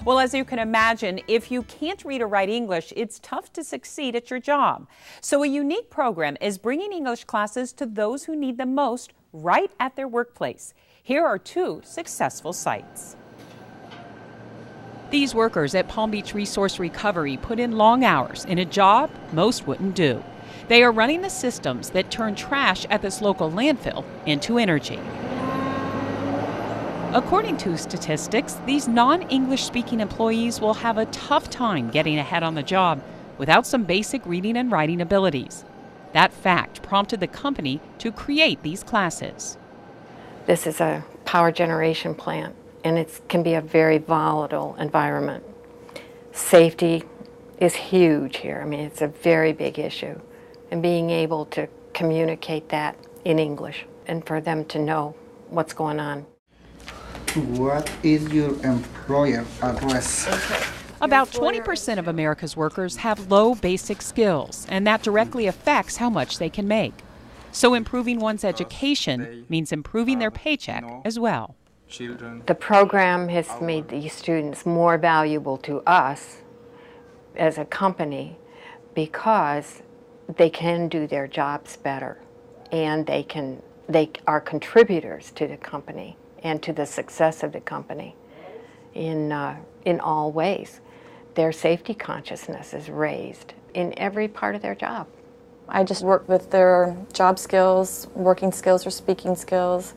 Well, as you can imagine, if you can't read or write English, it's tough to succeed at your job. So a unique program is bringing English classes to those who need them most right at their workplace. Here are two successful sites. These workers at Palm Beach Resource Recovery put in long hours in a job most wouldn't do. They are running the systems that turn trash at this local landfill into energy. According to statistics, these non-English speaking employees will have a tough time getting ahead on the job without some basic reading and writing abilities. That fact prompted the company to create these classes. This is a power generation plant, and it can be a very volatile environment. Safety is huge here. I mean, it's a very big issue. And being able to communicate that in English and for them to know what's going on. What is your employer address? About 20% of America's workers have low basic skills, and that directly affects how much they can make. So improving one's education means improving their paycheck as well. The program has made these students more valuable to us as a company because they can do their jobs better, and they are contributors to the company and to the success of the company in all ways. Their safety consciousness is raised in every part of their job. I just work with their job skills, working skills, or speaking skills.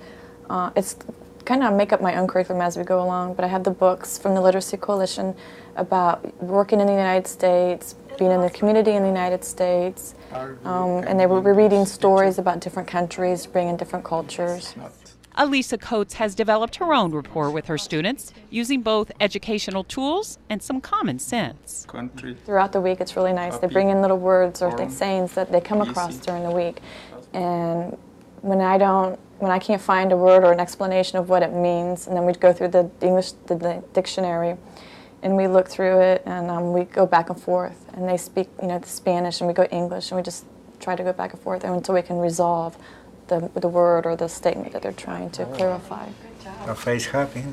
It's kind of make up my own curriculum as we go along, but I have the books from the Literacy Coalition about working in the United States, being in the community in the United States, and they were reading stories about different countries, bringing different cultures. Elisa Coates has developed her own rapport with her students using both educational tools and some common sense. Throughout the week, it's really nice. They bring in little words or sayings that they come across during the week. And when I can't find a word or an explanation of what it means, and then we go through the the dictionary, and we look through it, and we go back and forth. And they speak, the Spanish, and we go English, and we just try to go back and forth until we can resolve the word or the statement that they're trying to clarify. Your face happy.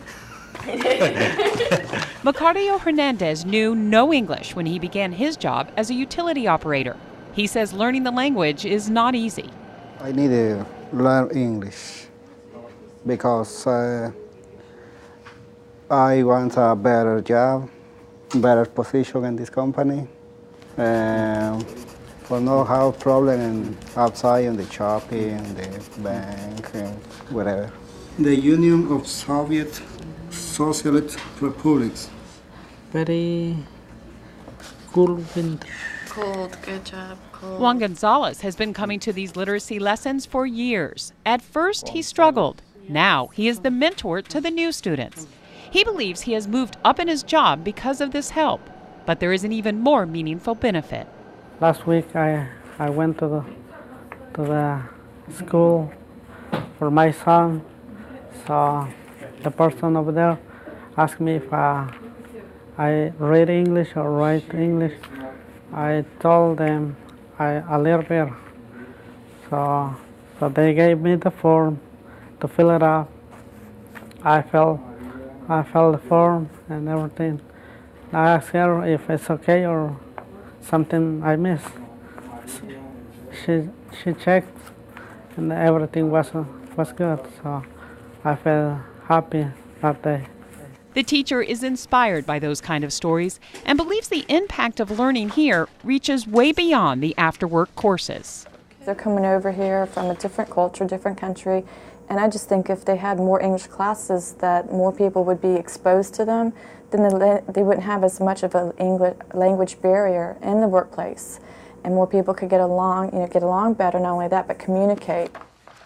Macario Hernandez knew no English when he began his job as a utility operator. He says learning the language is not easy. I need to learn English because I want a better job, better position in this company. For no have problem outside in the shopping, the bank, and whatever. The Union of Soviet Socialist Republics. Very cool winter. Cold, good job. Cold. Juan Gonzalez has been coming to these literacy lessons for years. At first, he struggled. Now, he is the mentor to the new students. He believes he has moved up in his job because of this help, but there is an even more meaningful benefit. Last week I went to the school for my son. So the person over there asked me if I read English or write English. I told them a little bit. So they gave me the form to fill it out. I filled the form and everything. I asked her if it's okay or something I missed. She checked and everything was good, so I felt happy that day. The teacher is inspired by those kind of stories and believes the impact of learning here reaches way beyond the after-work courses. They're coming over here from a different culture, different country, and I just think if they had more English classes that more people would be exposed to them, then they wouldn't have as much of a language barrier in the workplace, and more people could get along better. Not only that, but communicate.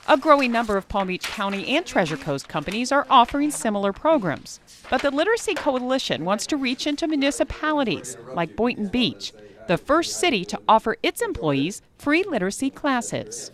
A growing number of Palm Beach County and Treasure Coast companies are offering similar programs, but the Literacy Coalition wants to reach into municipalities like Boynton Beach, the first city to offer its employees free literacy classes.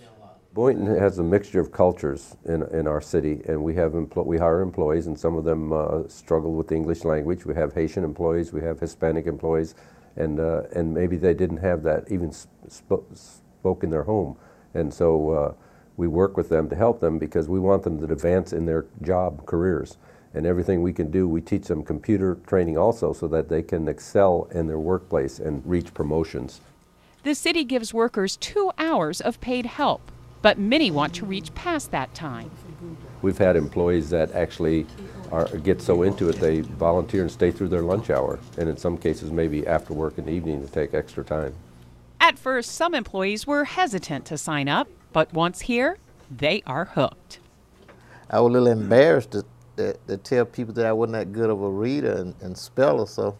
Boynton has a mixture of cultures in our city, and we hire employees, and some of them struggle with the English language. We have Haitian employees, we have Hispanic employees, and maybe they didn't have that even spoke in their home. And so we work with them to help them because we want them to advance in their job careers. And everything we can do, we teach them computer training also so that they can excel in their workplace and reach promotions. The city gives workers 2 hours of paid help, but many want to reach past that time. We've had employees that actually get so into it they volunteer and stay through their lunch hour, and in some cases maybe after work in the evening to take extra time. At first, some employees were hesitant to sign up, but once here, they are hooked. I was a little embarrassed to tell people that I wasn't that good of a reader and speller, so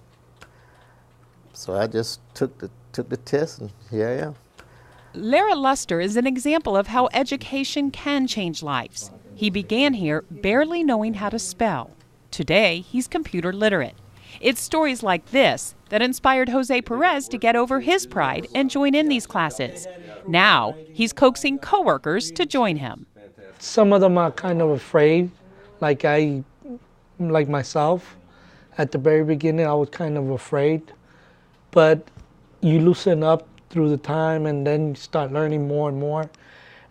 I just took the test, and here I am. Lara Luster is an example of how education can change lives. He began here barely knowing how to spell. Today, he's computer literate. It's stories like this that inspired Jose Perez to get over his pride and join in these classes. Now, he's coaxing coworkers to join him. Some of them are kind of afraid, like myself. At the very beginning, I was kind of afraid, but you loosen up through the time, and then you start learning more and more,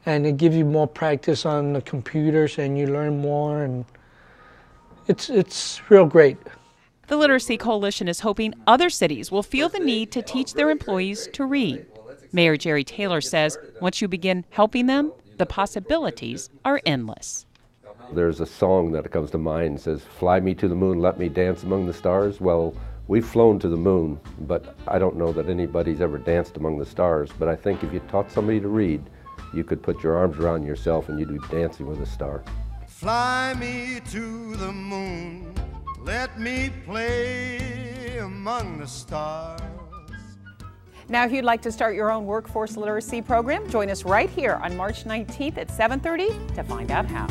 and it gives you more practice on the computers, and you learn more, and it's real great. The Literacy Coalition is hoping other cities will feel the need to teach their employees to read. Mayor Jerry Taylor says once you begin helping them, the possibilities are endless. There's a song that comes to mind, says, "Fly me to the moon, let me dance among the stars." Well, we've flown to the moon, but I don't know that anybody's ever danced among the stars. But I think if you taught somebody to read, you could put your arms around yourself and you'd be dancing with a star. Fly me to the moon, let me play among the stars. Now, if you'd like to start your own workforce literacy program, join us right here on March 19th at 7:30 to find out how.